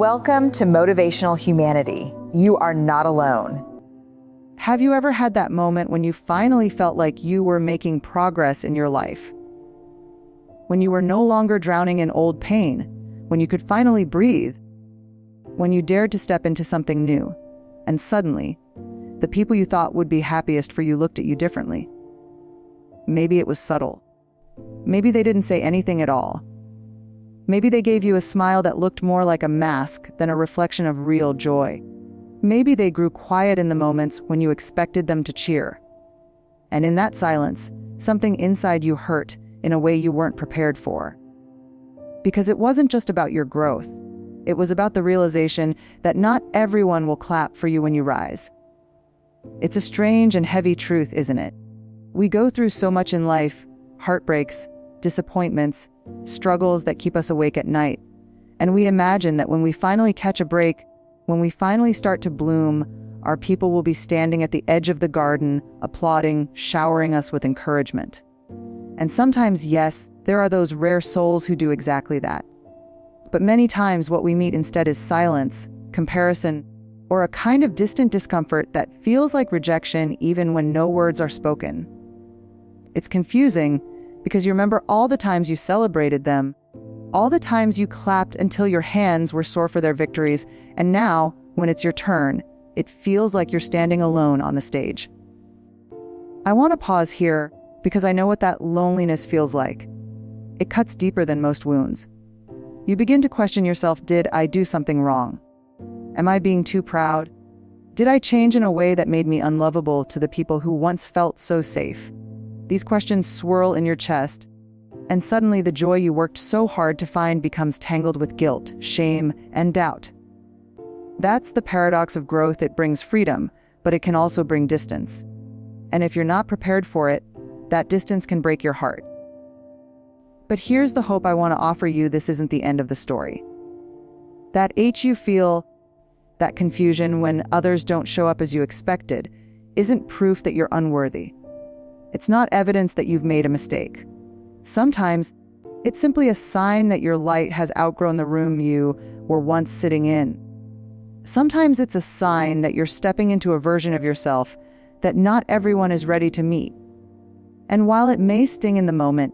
Welcome to Motivational Humanity. You are not alone. Have you ever had that moment when you finally felt like you were making progress in your life? When you were no longer drowning in old pain, when you could finally breathe, when you dared to step into something new, and suddenly, the people you thought would be happiest for you looked at you differently. Maybe it was subtle. Maybe they didn't say anything at all. Maybe they gave you a smile that looked more like a mask than a reflection of real joy. Maybe they grew quiet in the moments when you expected them to cheer. And in that silence, something inside you hurt in a way you weren't prepared for. Because it wasn't just about your growth. It was about the realization that not everyone will clap for you when you rise. It's a strange and heavy truth, isn't it? We go through so much in life, heartbreaks, disappointments, struggles that keep us awake at night. And we imagine that when we finally catch a break, when we finally start to bloom, our people will be standing at the edge of the garden, applauding, showering us with encouragement. And sometimes, yes, there are those rare souls who do exactly that. But many times what we meet instead is silence, comparison, or a kind of distant discomfort that feels like rejection even when no words are spoken. It's confusing because you remember all the times you celebrated them, all the times you clapped until your hands were sore for their victories, and now, when it's your turn, it feels like you're standing alone on the stage. I want to pause here because I know what that loneliness feels like. It cuts deeper than most wounds. You begin to question yourself, did I do something wrong? Am I being too proud? Did I change in a way that made me unlovable to the people who once felt so safe? These questions swirl in your chest, and suddenly the joy you worked so hard to find becomes tangled with guilt, shame, and doubt. That's the paradox of growth. It brings freedom, but it can also bring distance. And if you're not prepared for it, that distance can break your heart. But here's the hope I want to offer you. This isn't the end of the story. That ache you feel, that confusion when others don't show up as you expected, isn't proof that you're unworthy. It's not evidence that you've made a mistake. Sometimes, it's simply a sign that your light has outgrown the room you were once sitting in. Sometimes it's a sign that you're stepping into a version of yourself that not everyone is ready to meet. And while it may sting in the moment,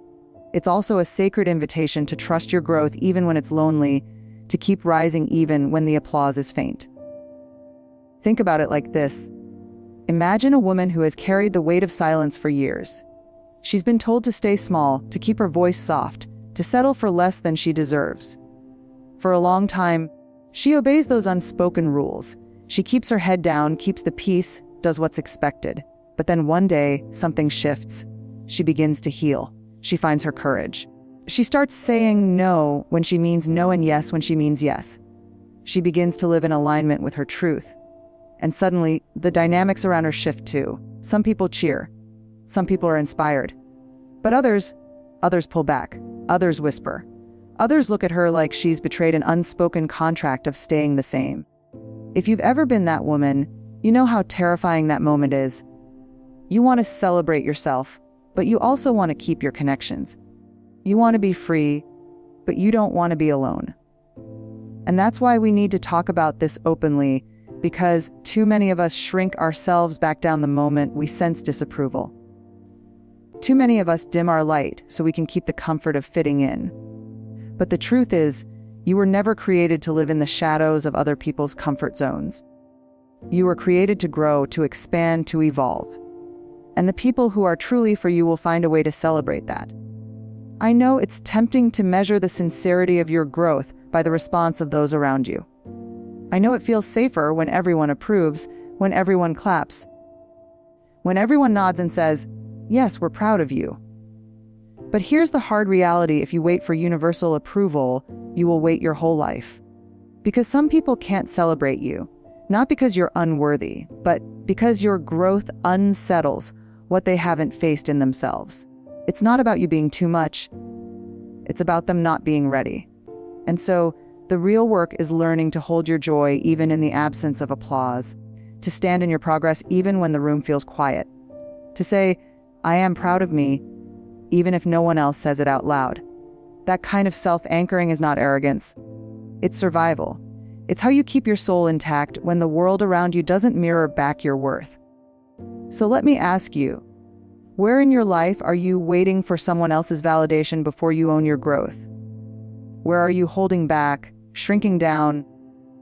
it's also a sacred invitation to trust your growth even when it's lonely, to keep rising even when the applause is faint. Think about it like this. Imagine a woman who has carried the weight of silence for years. She's been told to stay small, to keep her voice soft, to settle for less than she deserves. For a long time, she obeys those unspoken rules. She keeps her head down, keeps the peace, does what's expected. But then one day, something shifts. She begins to heal. She finds her courage. She starts saying no when she means no and yes when she means yes. She begins to live in alignment with her truth. And suddenly, the dynamics around her shift too. Some people cheer. Some people are inspired. But others pull back. Others whisper. Others look at her like she's betrayed an unspoken contract of staying the same. If you've ever been that woman, you know how terrifying that moment is. You want to celebrate yourself, but you also want to keep your connections. You want to be free, but you don't want to be alone. And that's why we need to talk about this openly, because too many of us shrink ourselves back down the moment we sense disapproval. Too many of us dim our light so we can keep the comfort of fitting in. But the truth is, you were never created to live in the shadows of other people's comfort zones. You were created to grow, to expand, to evolve. And the people who are truly for you will find a way to celebrate that. I know it's tempting to measure the sincerity of your growth by the response of those around you. I know it feels safer when everyone approves, when everyone claps, when everyone nods and says, "Yes, we're proud of you." But here's the hard reality. If you wait for universal approval, you will wait your whole life. Because some people can't celebrate you, not because you're unworthy, but because your growth unsettles what they haven't faced in themselves. It's not about you being too much. It's about them not being ready. And so, the real work is learning to hold your joy even in the absence of applause, to stand in your progress even when the room feels quiet, to say, "I am proud of me," even if no one else says it out loud. That kind of self-anchoring is not arrogance. It's survival. It's how you keep your soul intact when the world around you doesn't mirror back your worth. So let me ask you, where in your life are you waiting for someone else's validation before you own your growth? Where are you holding back, shrinking down,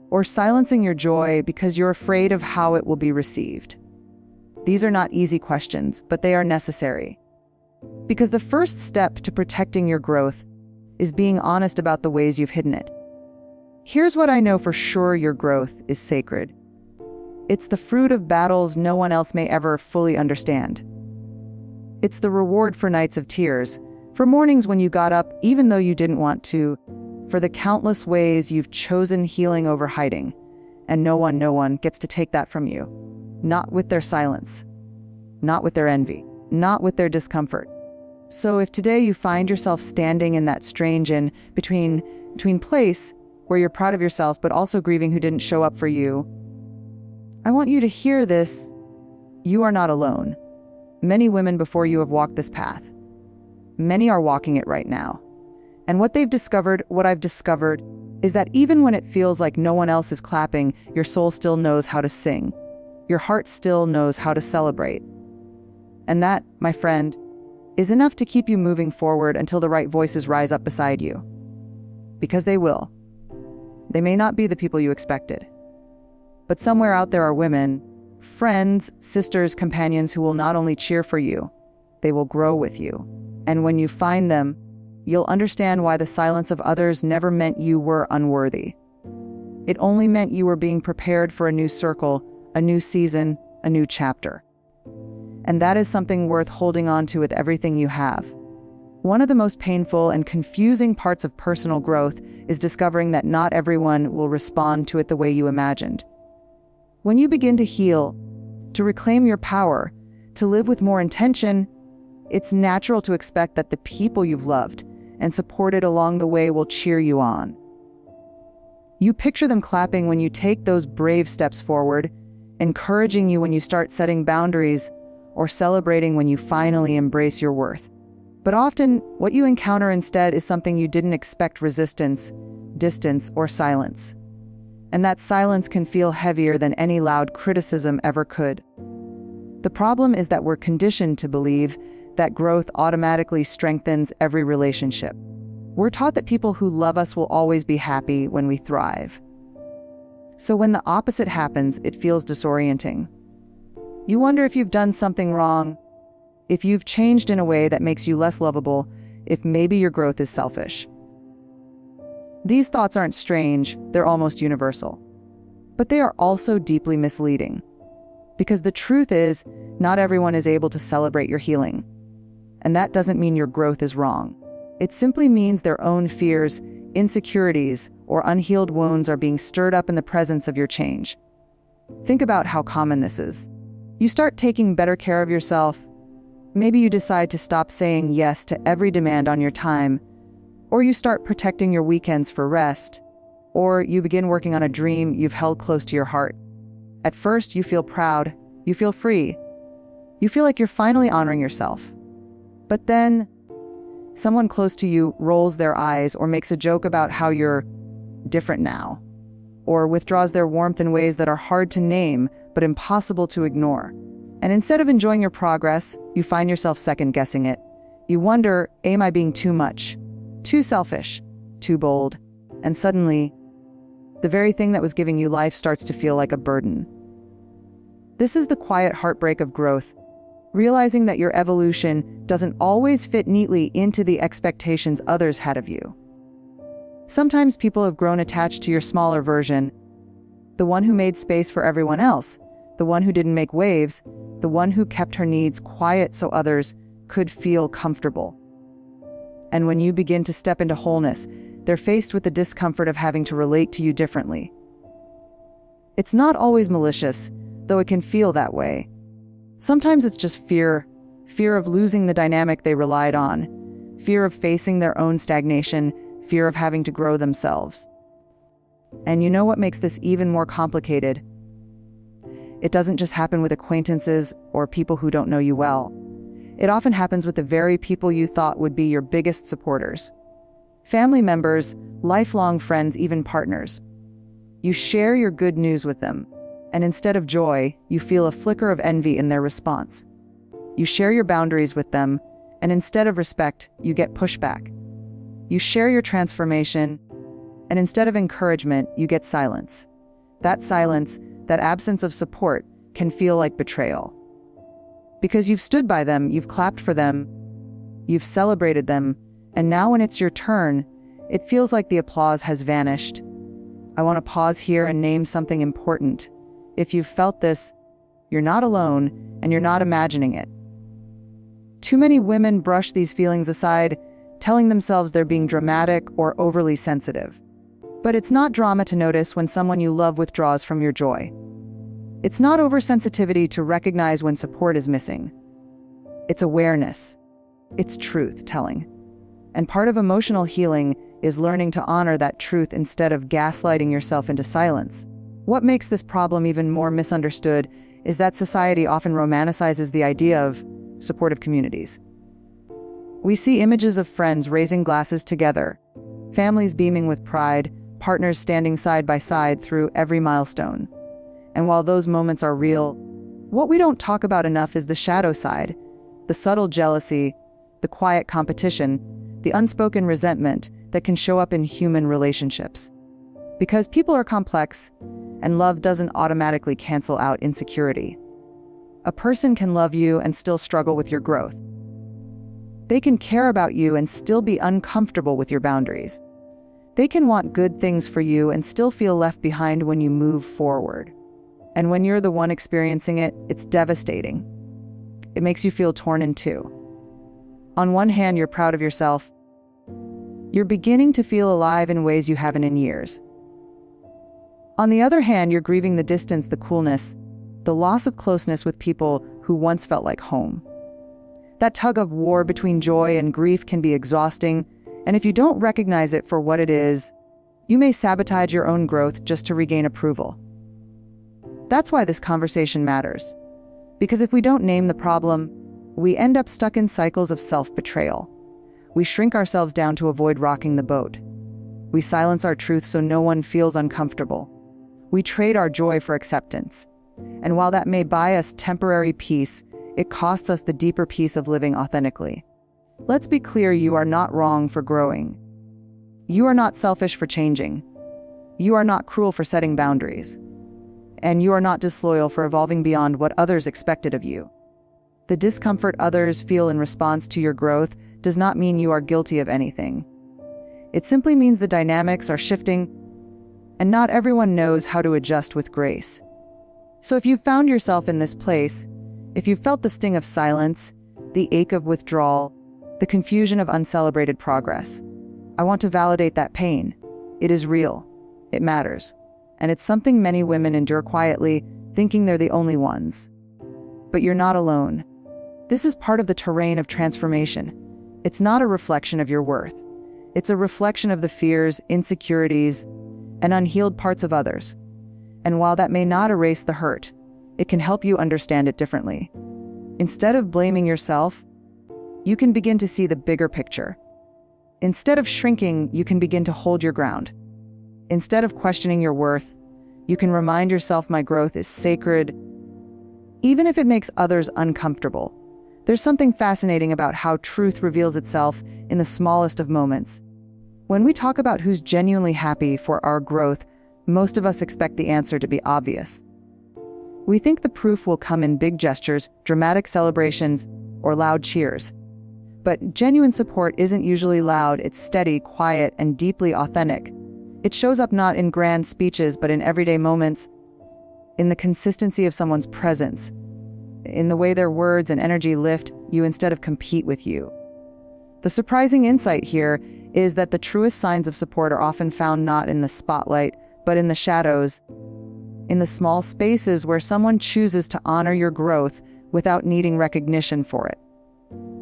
or silencing your joy because you're afraid of how it will be received? These are not easy questions, but they are necessary. Because the first step to protecting your growth is being honest about the ways you've hidden it. Here's what I know for sure: your growth is sacred. It's the fruit of battles no one else may ever fully understand. It's the reward for nights of tears, for mornings when you got up even though you didn't want to, for the countless ways you've chosen healing over hiding. And no one gets to take that from you. Not with their silence, not with their envy, not with their discomfort. So if today you find yourself standing in that strange in between place where you're proud of yourself but also grieving who didn't show up for you, I want you to hear this: you are not alone. Many women before you have walked this path. Many are walking it right now. And what I've discovered, is that even when it feels like no one else is clapping, your soul still knows how to sing. Your heart still knows how to celebrate. And that, my friend, is enough to keep you moving forward until the right voices rise up beside you. Because they will. They may not be the people you expected. But somewhere out there are women, friends, sisters, companions who will not only cheer for you, they will grow with you. And when you find them, you'll understand why the silence of others never meant you were unworthy. It only meant you were being prepared for a new circle, a new season, a new chapter. And that is something worth holding on to with everything you have. One of the most painful and confusing parts of personal growth is discovering that not everyone will respond to it the way you imagined. When you begin to heal, to reclaim your power, to live with more intention, it's natural to expect that the people you've loved and supported along the way will cheer you on. You picture them clapping when you take those brave steps forward, encouraging you when you start setting boundaries, or celebrating when you finally embrace your worth. But often, what you encounter instead is something you didn't expect: resistance, distance, or silence. And that silence can feel heavier than any loud criticism ever could. The problem is that we're conditioned to believe that growth automatically strengthens every relationship. We're taught that people who love us will always be happy when we thrive. So when the opposite happens, it feels disorienting. You wonder if you've done something wrong, if you've changed in a way that makes you less lovable, if maybe your growth is selfish. These thoughts aren't strange, they're almost universal. But they are also deeply misleading. Because the truth is, not everyone is able to celebrate your healing. And that doesn't mean your growth is wrong. It simply means their own fears, insecurities, or unhealed wounds are being stirred up in the presence of your change. Think about how common this is. You start taking better care of yourself. Maybe you decide to stop saying yes to every demand on your time, or you start protecting your weekends for rest, or you begin working on a dream you've held close to your heart. At first, you feel proud, you feel free, you feel like you're finally honoring yourself. But then, someone close to you rolls their eyes or makes a joke about how you're different now, or withdraws their warmth in ways that are hard to name but impossible to ignore. And instead of enjoying your progress, you find yourself second-guessing it. You wonder, am I being too much, too selfish, too bold? And suddenly, the very thing that was giving you life starts to feel like a burden. This is the quiet heartbreak of growth, realizing that your evolution doesn't always fit neatly into the expectations others had of you. Sometimes people have grown attached to your smaller version, the one who made space for everyone else, the one who didn't make waves, the one who kept her needs quiet so others could feel comfortable. And when you begin to step into wholeness, they're faced with the discomfort of having to relate to you differently. It's not always malicious, though it can feel that way. Sometimes it's just fear of losing the dynamic they relied on, fear of facing their own stagnation, fear of having to grow themselves. And you know what makes this even more complicated? It doesn't just happen with acquaintances or people who don't know you well. It often happens with the very people you thought would be your biggest supporters. Family members, lifelong friends, even partners. You share your good news with them, and instead of joy, you feel a flicker of envy in their response. You share your boundaries with them, and instead of respect, you get pushback. You share your transformation, and instead of encouragement, you get silence. That silence, that absence of support, can feel like betrayal. Because you've stood by them, you've clapped for them, you've celebrated them, and now when it's your turn, it feels like the applause has vanished. I want to pause here and name something important. If you've felt this, you're not alone, and you're not imagining it. Too many women brush these feelings aside, telling themselves they're being dramatic or overly sensitive. But it's not drama to notice when someone you love withdraws from your joy. It's not oversensitivity to recognize when support is missing. It's awareness. It's truth-telling. And part of emotional healing is learning to honor that truth instead of gaslighting yourself into silence. What makes this problem even more misunderstood is that society often romanticizes the idea of supportive communities. We see images of friends raising glasses together, families beaming with pride, partners standing side by side through every milestone. And while those moments are real, what we don't talk about enough is the shadow side, the subtle jealousy, the quiet competition, the unspoken resentment that can show up in human relationships. Because people are complex, and love doesn't automatically cancel out insecurity. A person can love you and still struggle with your growth. They can care about you and still be uncomfortable with your boundaries. They can want good things for you and still feel left behind when you move forward. And when you're the one experiencing it, it's devastating. It makes you feel torn in two. On one hand, you're proud of yourself. You're beginning to feel alive in ways you haven't in years. On the other hand, you're grieving the distance, the coolness, the loss of closeness with people who once felt like home. That tug of war between joy and grief can be exhausting, and if you don't recognize it for what it is, you may sabotage your own growth just to regain approval. That's why this conversation matters. Because if we don't name the problem, we end up stuck in cycles of self-betrayal. We shrink ourselves down to avoid rocking the boat. We silence our truth so no one feels uncomfortable. We trade our joy for acceptance. And while that may buy us temporary peace, it costs us the deeper peace of living authentically. Let's be clear, you are not wrong for growing. You are not selfish for changing. You are not cruel for setting boundaries. And you are not disloyal for evolving beyond what others expected of you. The discomfort others feel in response to your growth does not mean you are guilty of anything. It simply means the dynamics are shifting, and not everyone knows how to adjust with grace. So if you've found yourself in this place, if you've felt the sting of silence, the ache of withdrawal, the confusion of uncelebrated progress, I want to validate that pain. It is real. It matters. And it's something many women endure quietly, thinking they're the only ones. But you're not alone. This is part of the terrain of transformation. It's not a reflection of your worth. It's a reflection of the fears, insecurities, and unhealed parts of others. And while that may not erase the hurt, it can help you understand it differently. Instead of blaming yourself, you can begin to see the bigger picture. Instead of shrinking, you can begin to hold your ground. Instead of questioning your worth, you can remind yourself, my growth is sacred, even if it makes others uncomfortable. There's something fascinating about how truth reveals itself in the smallest of moments. When we talk about who's genuinely happy for our growth, most of us expect the answer to be obvious. We think the proof will come in big gestures, dramatic celebrations, or loud cheers. But genuine support isn't usually loud, it's steady, quiet, and deeply authentic. It shows up not in grand speeches, but in everyday moments, in the consistency of someone's presence, in the way their words and energy lift you instead of compete with you. The surprising insight here is that the truest signs of support are often found not in the spotlight, but in the shadows, in the small spaces where someone chooses to honor your growth without needing recognition for it.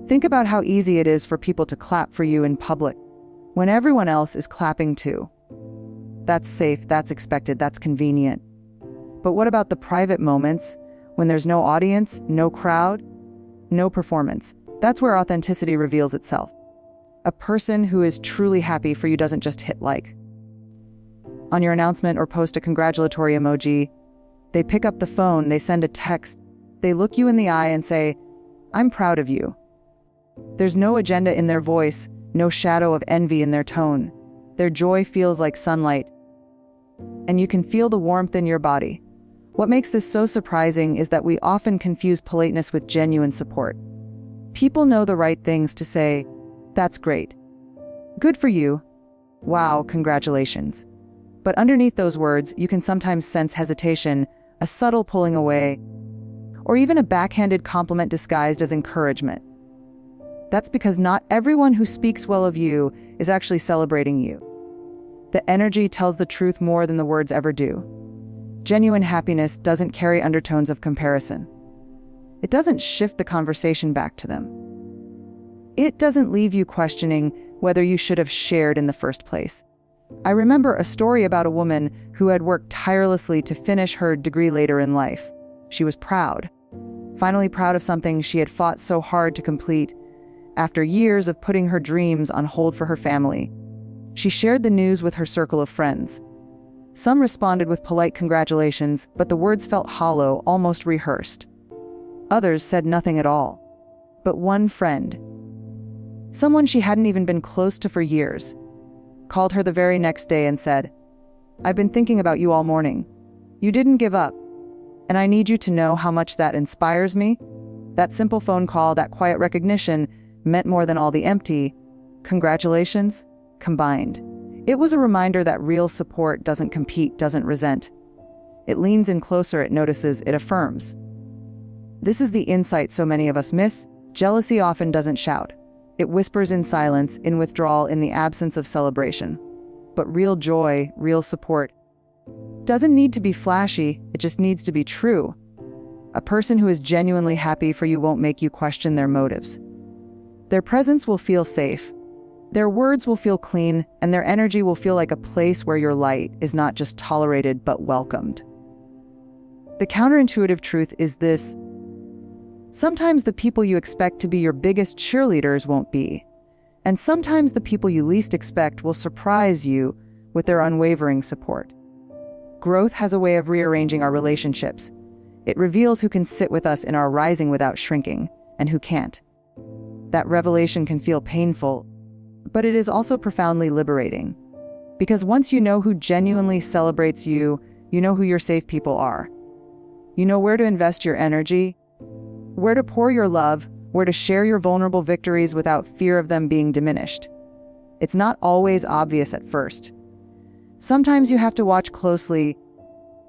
Think about how easy it is for people to clap for you in public, when everyone else is clapping too. That's safe, that's expected, that's convenient. But what about the private moments, when there's no audience, no crowd, no performance? That's where authenticity reveals itself. A person who is truly happy for you doesn't just hit like. on your announcement or post a congratulatory emoji. They pick up the phone, they send a text, they look you in the eye and say, "I'm proud of you." There's no agenda in their voice, no shadow of envy in their tone. Their joy feels like sunlight, and you can feel the warmth in your body. What makes this so surprising is that we often confuse politeness with genuine support. People know the right things to say, "That's great," "Good for you," "Wow, congratulations." But underneath those words, you can sometimes sense hesitation, a subtle pulling away, or even a backhanded compliment disguised as encouragement. That's because not everyone who speaks well of you is actually celebrating you. The energy tells the truth more than the words ever do. Genuine happiness doesn't carry undertones of comparison. It doesn't shift the conversation back to them. It doesn't leave you questioning whether you should have shared in the first place. I remember a story about a woman who had worked tirelessly to finish her degree later in life. She was proud, finally proud of something she had fought so hard to complete. After years of putting her dreams on hold for her family, she shared the news with her circle of friends. Some responded with polite congratulations, but the words felt hollow, almost rehearsed. Others said nothing at all. But one friend, someone she hadn't even been close to for years, called her the very next day and said, "I've been thinking about you all morning. You didn't give up, and I need you to know how much that inspires me." That simple phone call, that quiet recognition, meant more than all the empty congratulations combined. It was a reminder that real support doesn't compete, doesn't resent. It leans in closer, it notices, it affirms. This is the insight so many of us miss. Jealousy often doesn't shout. It whispers in silence, in withdrawal, in the absence of celebration. But real joy, real support, doesn't need to be flashy, it just needs to be true. A person who is genuinely happy for you won't make you question their motives. Their presence will feel safe. Their words will feel clean, and their energy will feel like a place where your light is not just tolerated, but welcomed. The counterintuitive truth is this: sometimes the people you expect to be your biggest cheerleaders won't be, and sometimes the people you least expect will surprise you with their unwavering support. Growth has a way of rearranging our relationships. It reveals who can sit with us in our rising without shrinking, and who can't. That revelation can feel painful, but it is also profoundly liberating. Because once you know who genuinely celebrates you, you know who your safe people are. You know where to invest your energy, where to pour your love, where to share your vulnerable victories without fear of them being diminished. It's not always obvious at first. Sometimes you have to watch closely,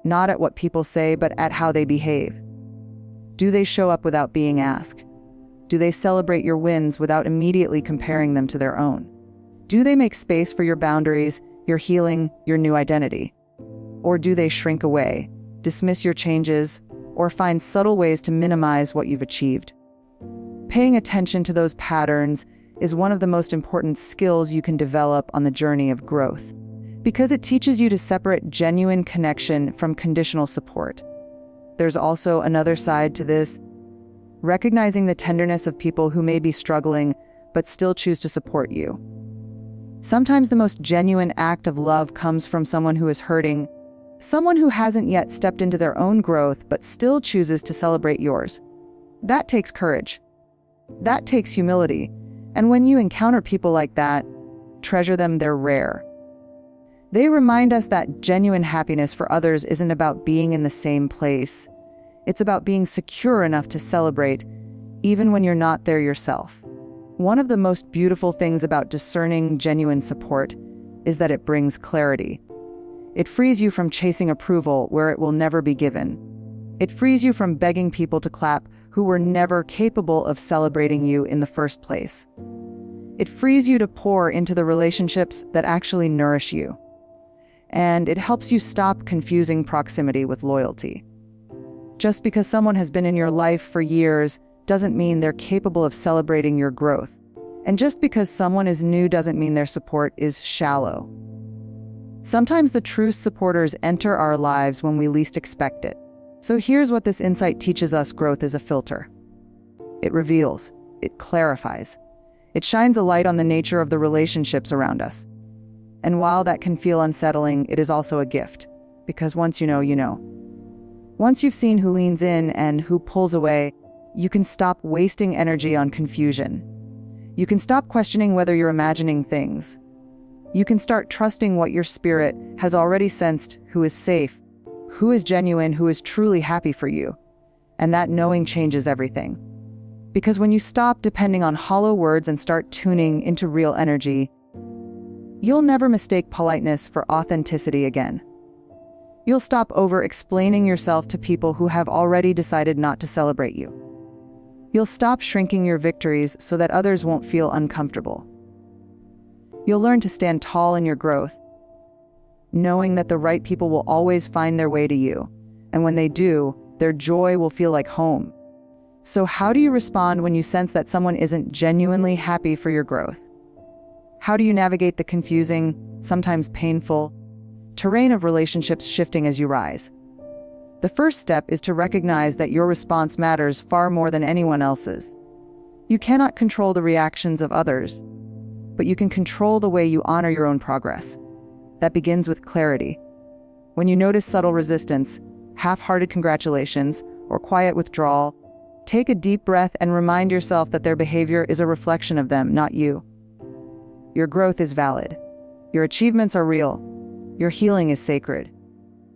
not at what people say, but at how they behave. Do they show up without being asked? Do they celebrate your wins without immediately comparing them to their own? Do they make space for your boundaries, your healing, your new identity? Or do they shrink away, dismiss your changes, or find subtle ways to minimize what you've achieved? Paying attention to those patterns is one of the most important skills you can develop on the journey of growth, because it teaches you to separate genuine connection from conditional support. There's also another side to this: recognizing the tenderness of people who may be struggling but still choose to support you. Sometimes the most genuine act of love comes from someone who is hurting, someone who hasn't yet stepped into their own growth but still chooses to celebrate yours. That takes courage. That takes humility. And when you encounter people like that, treasure them. They're rare. They remind us that genuine happiness for others isn't about being in the same place. It's about being secure enough to celebrate, even when you're not there yourself. One of the most beautiful things about discerning genuine support is that it brings clarity. It frees you from chasing approval where it will never be given. It frees you from begging people to clap who were never capable of celebrating you in the first place. It frees you to pour into the relationships that actually nourish you. And it helps you stop confusing proximity with loyalty. Just because someone has been in your life for years doesn't mean they're capable of celebrating your growth. And just because someone is new doesn't mean their support is shallow. Sometimes the true supporters enter our lives when we least expect it. So here's what this insight teaches us: growth is a filter. It reveals, it clarifies, it shines a light on the nature of the relationships around us. And while that can feel unsettling, it is also a gift. Because once you know, you know. Once you've seen who leans in and who pulls away, you can stop wasting energy on confusion. You can stop questioning whether you're imagining things. You can start trusting what your spirit has already sensed, who is safe, who is genuine, who is truly happy for you. And that knowing changes everything. Because when you stop depending on hollow words and start tuning into real energy, you'll never mistake politeness for authenticity again. You'll stop over-explaining yourself to people who have already decided not to celebrate you. You'll stop shrinking your victories so that others won't feel uncomfortable. You'll learn to stand tall in your growth, knowing that the right people will always find their way to you, and when they do, their joy will feel like home. So how do you respond when you sense that someone isn't genuinely happy for your growth? How do you navigate the confusing, sometimes painful, terrain of relationships shifting as you rise? The first step is to recognize that your response matters far more than anyone else's. You cannot control the reactions of others, but you can control the way you honor your own progress. That begins with clarity. When you notice subtle resistance, half-hearted congratulations, or quiet withdrawal, take a deep breath and remind yourself that their behavior is a reflection of them, not you. Your growth is valid. Your achievements are real. Your healing is sacred.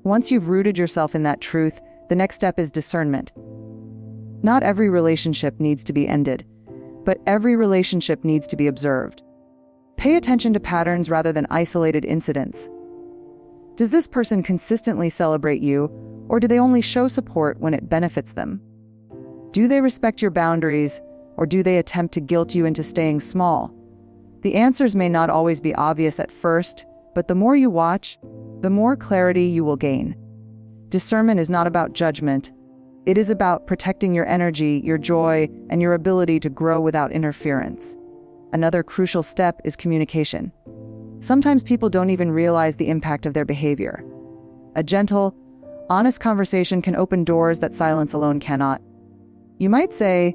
Once you've rooted yourself in that truth, the next step is discernment. Not every relationship needs to be ended, but every relationship needs to be observed. Pay attention to patterns rather than isolated incidents. Does this person consistently celebrate you, or do they only show support when it benefits them? Do they respect your boundaries, or do they attempt to guilt you into staying small? The answers may not always be obvious at first, but the more you watch, the more clarity you will gain. Discernment is not about judgment. It is about protecting your energy, your joy, and your ability to grow without interference. Another crucial step is communication. Sometimes people don't even realize the impact of their behavior. A gentle, honest conversation can open doors that silence alone cannot. You might say,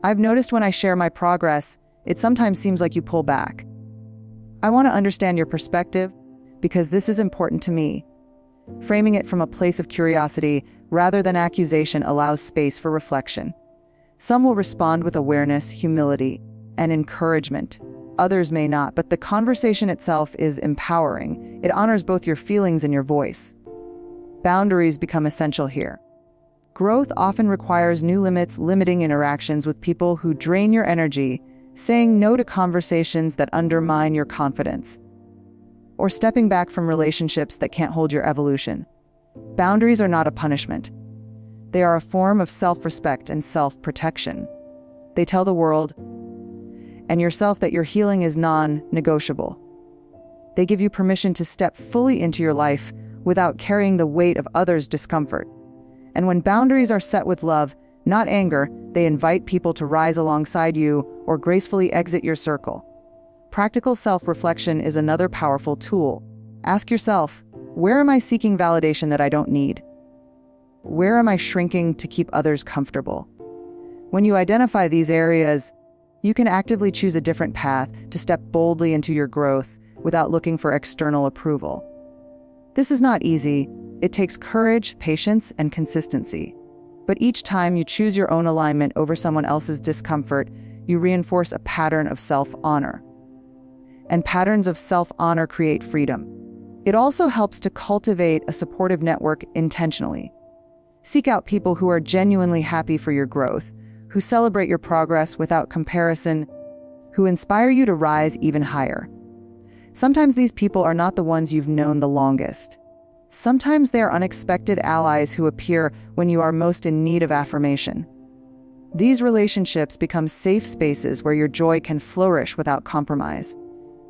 "I've noticed when I share my progress, it sometimes seems like you pull back. I want to understand your perspective because this is important to me." Framing it from a place of curiosity rather than accusation allows space for reflection. Some will respond with awareness, humility, and encouragement. Others may not, but the conversation itself is empowering. It honors both your feelings and your voice. Boundaries become essential here. Growth often requires new limits, limiting interactions with people who drain your energy, saying no to conversations that undermine your confidence, or stepping back from relationships that can't hold your evolution. Boundaries are not a punishment. They are a form of self-respect and self-protection. They tell the world and yourself that your healing is non-negotiable. They give you permission to step fully into your life without carrying the weight of others' discomfort. And when boundaries are set with love, not anger, they invite people to rise alongside you or gracefully exit your circle. Practical self-reflection is another powerful tool. Ask yourself, where am I seeking validation that I don't need? Where am I shrinking to keep others comfortable? When you identify these areas, you can actively choose a different path to step boldly into your growth without looking for external approval. This is not easy. It takes courage, patience, and consistency. But each time you choose your own alignment over someone else's discomfort, you reinforce a pattern of self-honor. And patterns of self-honor create freedom. It also helps to cultivate a supportive network intentionally. Seek out people who are genuinely happy for your growth, who celebrate your progress without comparison, who inspire you to rise even higher. Sometimes these people are not the ones you've known the longest. Sometimes they are unexpected allies who appear when you are most in need of affirmation. These relationships become safe spaces where your joy can flourish without compromise.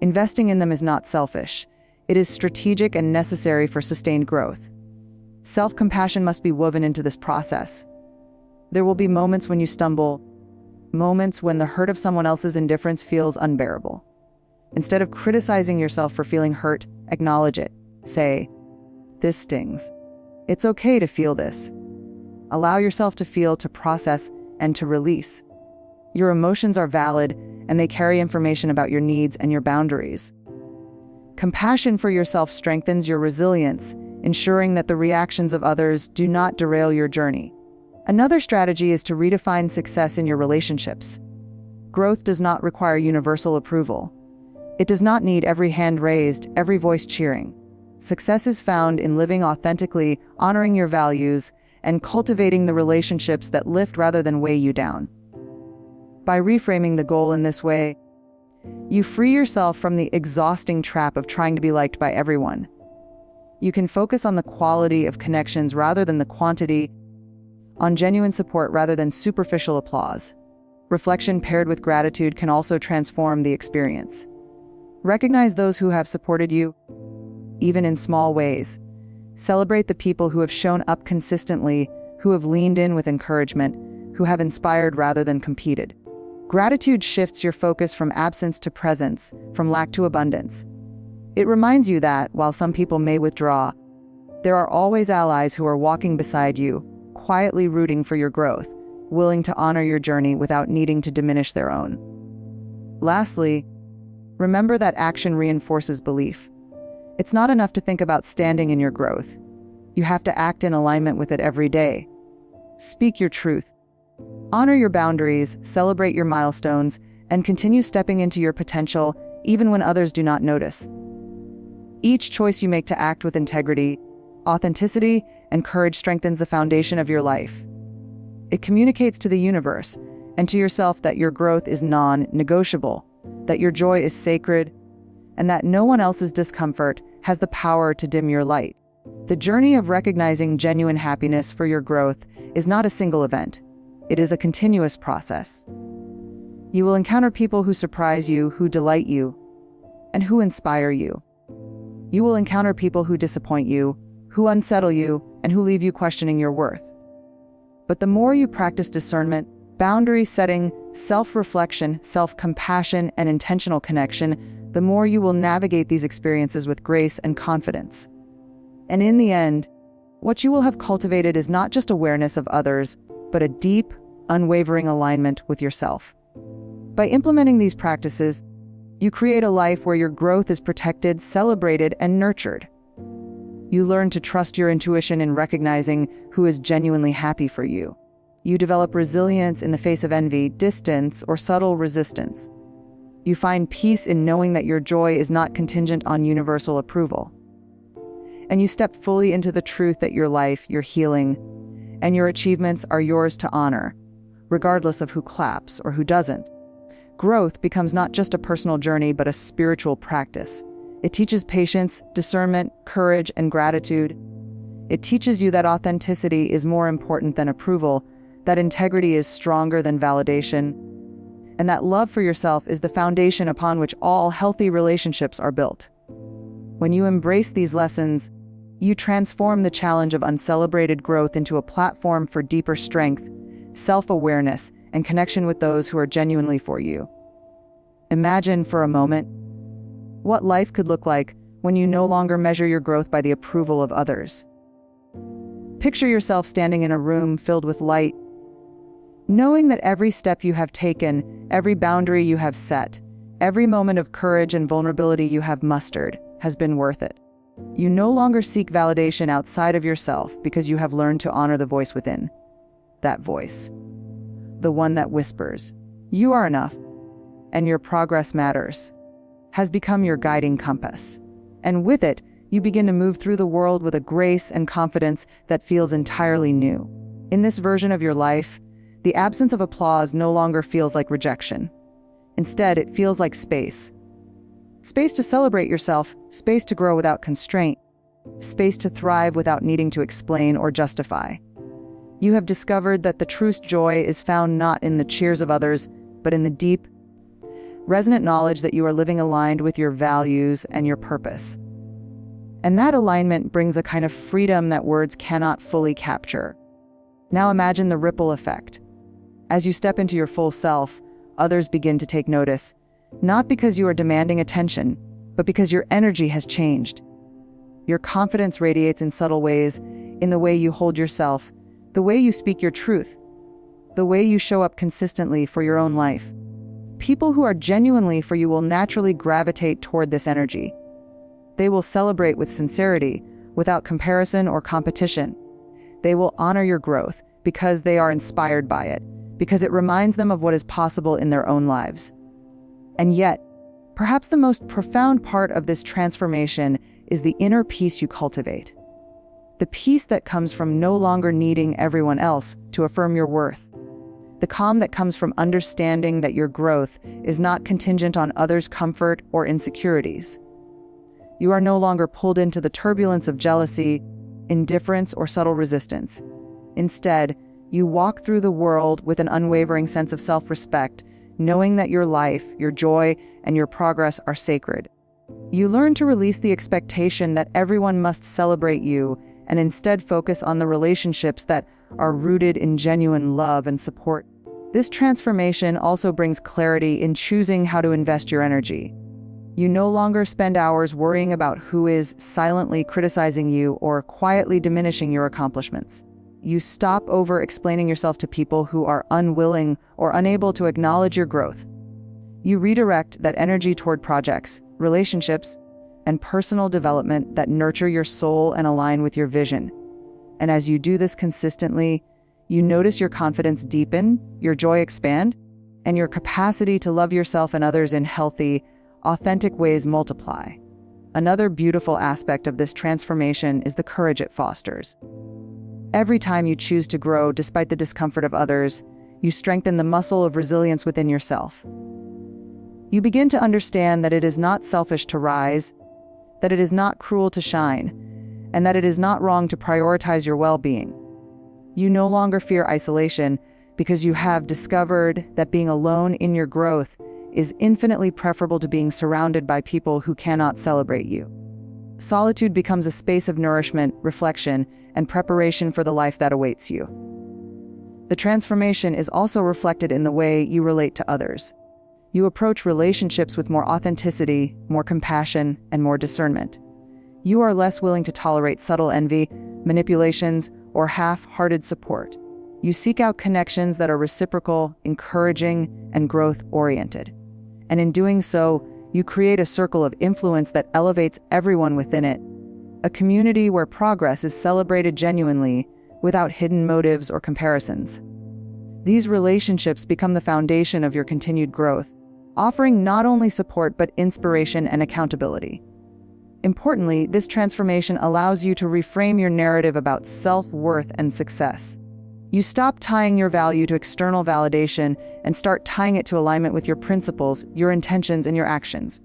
Investing in them is not selfish. It is strategic and necessary for sustained growth. Self-compassion must be woven into this process. There will be moments when you stumble, moments when the hurt of someone else's indifference feels unbearable. Instead of criticizing yourself for feeling hurt, acknowledge it. Say, "This stings. It's okay to feel this." Allow yourself to feel, to process, and to release. Your emotions are valid, and they carry information about your needs and your boundaries. Compassion for yourself strengthens your resilience, ensuring that the reactions of others do not derail your journey. Another strategy is to redefine success in your relationships. Growth does not require universal approval. It does not need every hand raised, every voice cheering. Success is found in living authentically, honoring your values, and cultivating the relationships that lift rather than weigh you down. By reframing the goal in this way, you free yourself from the exhausting trap of trying to be liked by everyone. You can focus on the quality of connections rather than the quantity, on genuine support rather than superficial applause. Reflection paired with gratitude can also transform the experience. Recognize those who have supported you, even in small ways. Celebrate the people who have shown up consistently, who have leaned in with encouragement, who have inspired rather than competed. Gratitude shifts your focus from absence to presence, from lack to abundance. It reminds you that, while some people may withdraw, there are always allies who are walking beside you, quietly rooting for your growth, willing to honor your journey without needing to diminish their own. Lastly, remember that action reinforces belief. It's not enough to think about standing in your growth. You have to act in alignment with it every day. Speak your truth. Honor your boundaries, celebrate your milestones, and continue stepping into your potential even when others do not notice. Each choice you make to act with integrity, authenticity, and courage strengthens the foundation of your life. It communicates to the universe and to yourself that your growth is non-negotiable, that your joy is sacred, and that no one else's discomfort has the power to dim your light. The journey of recognizing genuine happiness for your growth is not a single event. It is a continuous process. You will encounter people who surprise you, who delight you, and who inspire you. You will encounter people who disappoint you, who unsettle you, and who leave you questioning your worth. But the more you practice discernment, boundary setting, self-reflection, self-compassion, and intentional connection, the more you will navigate these experiences with grace and confidence. And in the end, what you will have cultivated is not just awareness of others, but a deep, unwavering alignment with yourself. By implementing these practices, you create a life where your growth is protected, celebrated, and nurtured. You learn to trust your intuition in recognizing who is genuinely happy for you. You develop resilience in the face of envy, distance, or subtle resistance. You find peace in knowing that your joy is not contingent on universal approval. And you step fully into the truth that your life, your healing, and your achievements are yours to honor, regardless of who claps or who doesn't. Growth becomes not just a personal journey, but a spiritual practice. It teaches patience, discernment, courage, and gratitude. It teaches you that authenticity is more important than approval, that integrity is stronger than validation, and that love for yourself is the foundation upon which all healthy relationships are built. When you embrace these lessons, you transform the challenge of uncelebrated growth into a platform for deeper strength, self-awareness, and connection with those who are genuinely for you. Imagine for a moment what life could look like when you no longer measure your growth by the approval of others. Picture yourself standing in a room filled with light, knowing that every step you have taken, every boundary you have set, every moment of courage and vulnerability you have mustered has been worth it. You no longer seek validation outside of yourself because you have learned to honor the voice within. That voice, the one that whispers, "You are enough, and your progress matters," has become your guiding compass. And with it, you begin to move through the world with a grace and confidence that feels entirely new. In this version of your life, the absence of applause no longer feels like rejection. Instead, it feels like space. Space to celebrate yourself, space to grow without constraint, space to thrive without needing to explain or justify. You have discovered that the truest joy is found not in the cheers of others, but in the deep, resonant knowledge that you are living aligned with your values and your purpose. And that alignment brings a kind of freedom that words cannot fully capture. Now imagine the ripple effect. As you step into your full self, others begin to take notice, not because you are demanding attention, but because your energy has changed. Your confidence radiates in subtle ways, in the way you hold yourself, the way you speak your truth, the way you show up consistently for your own life. People who are genuinely for you will naturally gravitate toward this energy. They will celebrate with sincerity, without comparison or competition. They will honor your growth because they are inspired by it, because it reminds them of what is possible in their own lives. And yet, perhaps the most profound part of this transformation is the inner peace you cultivate. The peace that comes from no longer needing everyone else to affirm your worth. The calm that comes from understanding that your growth is not contingent on others' comfort or insecurities. You are no longer pulled into the turbulence of jealousy, indifference, or subtle resistance. Instead, you walk through the world with an unwavering sense of self-respect, knowing that your life, your joy, and your progress are sacred. You learn to release the expectation that everyone must celebrate you and instead focus on the relationships that are rooted in genuine love and support. This transformation also brings clarity in choosing how to invest your energy. You no longer spend hours worrying about who is silently criticizing you or quietly diminishing your accomplishments. You stop over-explaining yourself to people who are unwilling or unable to acknowledge your growth. You redirect that energy toward projects, relationships, and personal development that nurture your soul and align with your vision. And as you do this consistently, you notice your confidence deepen, your joy expand, and your capacity to love yourself and others in healthy, authentic ways multiply. Another beautiful aspect of this transformation is the courage it fosters. Every time you choose to grow despite the discomfort of others, you strengthen the muscle of resilience within yourself. You begin to understand that it is not selfish to rise, that it is not cruel to shine, and that it is not wrong to prioritize your well-being. You no longer fear isolation because you have discovered that being alone in your growth is infinitely preferable to being surrounded by people who cannot celebrate you. Solitude becomes a space of nourishment, reflection, and preparation for the life that awaits you. The transformation is also reflected in the way you relate to others. You approach relationships with more authenticity, more compassion, and more discernment. You are less willing to tolerate subtle envy, manipulations, or half-hearted support. You seek out connections that are reciprocal, encouraging, and growth-oriented. And in doing so, you create a circle of influence that elevates everyone within it. A community where progress is celebrated genuinely, without hidden motives or comparisons. These relationships become the foundation of your continued growth, offering not only support but inspiration and accountability. Importantly, this transformation allows you to reframe your narrative about self-worth and success. You stop tying your value to external validation and start tying it to alignment with your principles, your intentions, and your actions.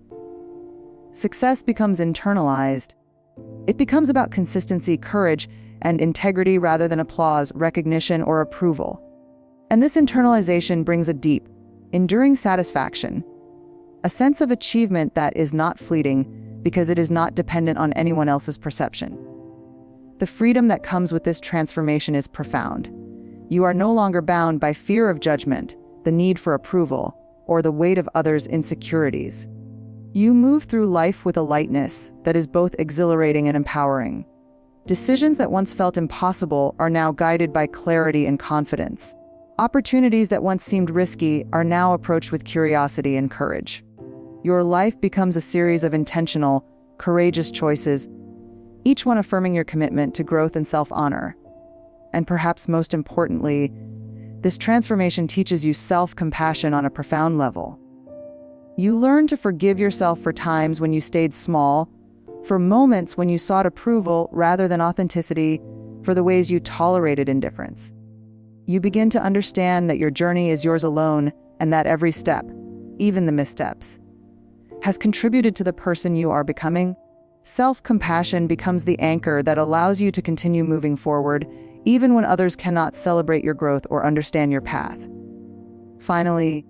Success becomes internalized. It becomes about consistency, courage, and integrity rather than applause, recognition, or approval. And this internalization brings a deep, enduring satisfaction, a sense of achievement that is not fleeting because it is not dependent on anyone else's perception. The freedom that comes with this transformation is profound. You are no longer bound by fear of judgment, the need for approval, or the weight of others' insecurities. You move through life with a lightness that is both exhilarating and empowering. Decisions that once felt impossible are now guided by clarity and confidence. Opportunities that once seemed risky are now approached with curiosity and courage. Your life becomes a series of intentional, courageous choices, each one affirming your commitment to growth and self-honor. And perhaps most importantly, this transformation teaches you self-compassion on a profound level. You learn to forgive yourself for times when you stayed small, for moments when you sought approval rather than authenticity, for the ways you tolerated indifference. You begin to understand that your journey is yours alone and that every step, even the missteps, has contributed to the person you are becoming. Self-compassion becomes the anchor that allows you to continue moving forward, even when others cannot celebrate your growth or understand your path. Finally,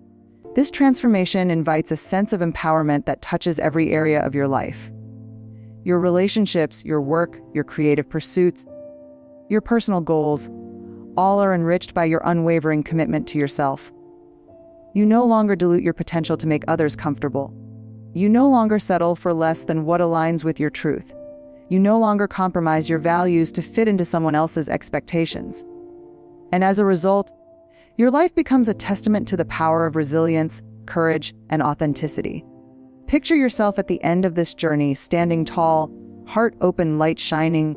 this transformation invites a sense of empowerment that touches every area of your life. Your relationships, your work, your creative pursuits, your personal goals, all are enriched by your unwavering commitment to yourself. You no longer dilute your potential to make others comfortable. You no longer settle for less than what aligns with your truth. You no longer compromise your values to fit into someone else's expectations. And as a result, your life becomes a testament to the power of resilience, courage, and authenticity. Picture yourself at the end of this journey, standing tall, heart open, light shining,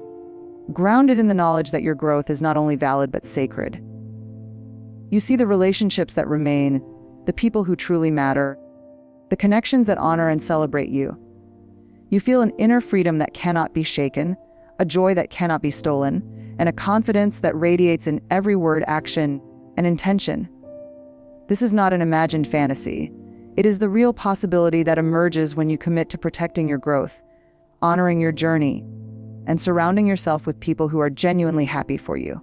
grounded in the knowledge that your growth is not only valid but sacred. You see the relationships that remain, the people who truly matter, the connections that honor and celebrate you. You feel an inner freedom that cannot be shaken, a joy that cannot be stolen, and a confidence that radiates in every word, action, and intention. This is not an imagined fantasy. It is the real possibility that emerges when you commit to protecting your growth, honoring your journey, and surrounding yourself with people who are genuinely happy for you.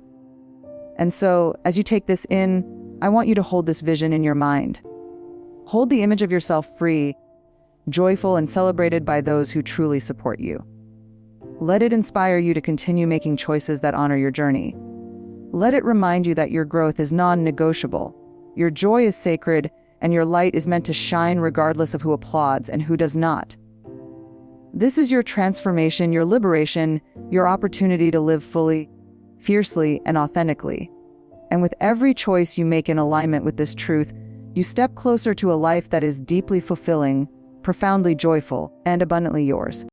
And so, as you take this in, I want you to hold this vision in your mind. Hold the image of yourself free, joyful, and celebrated by those who truly support you. Let it inspire you to continue making choices that honor your journey. Let it remind you that your growth is non-negotiable, your joy is sacred, and your light is meant to shine regardless of who applauds and who does not. This is your transformation, your liberation, your opportunity to live fully, fiercely, and authentically. And with every choice you make in alignment with this truth, you step closer to a life that is deeply fulfilling, profoundly joyful, and abundantly yours.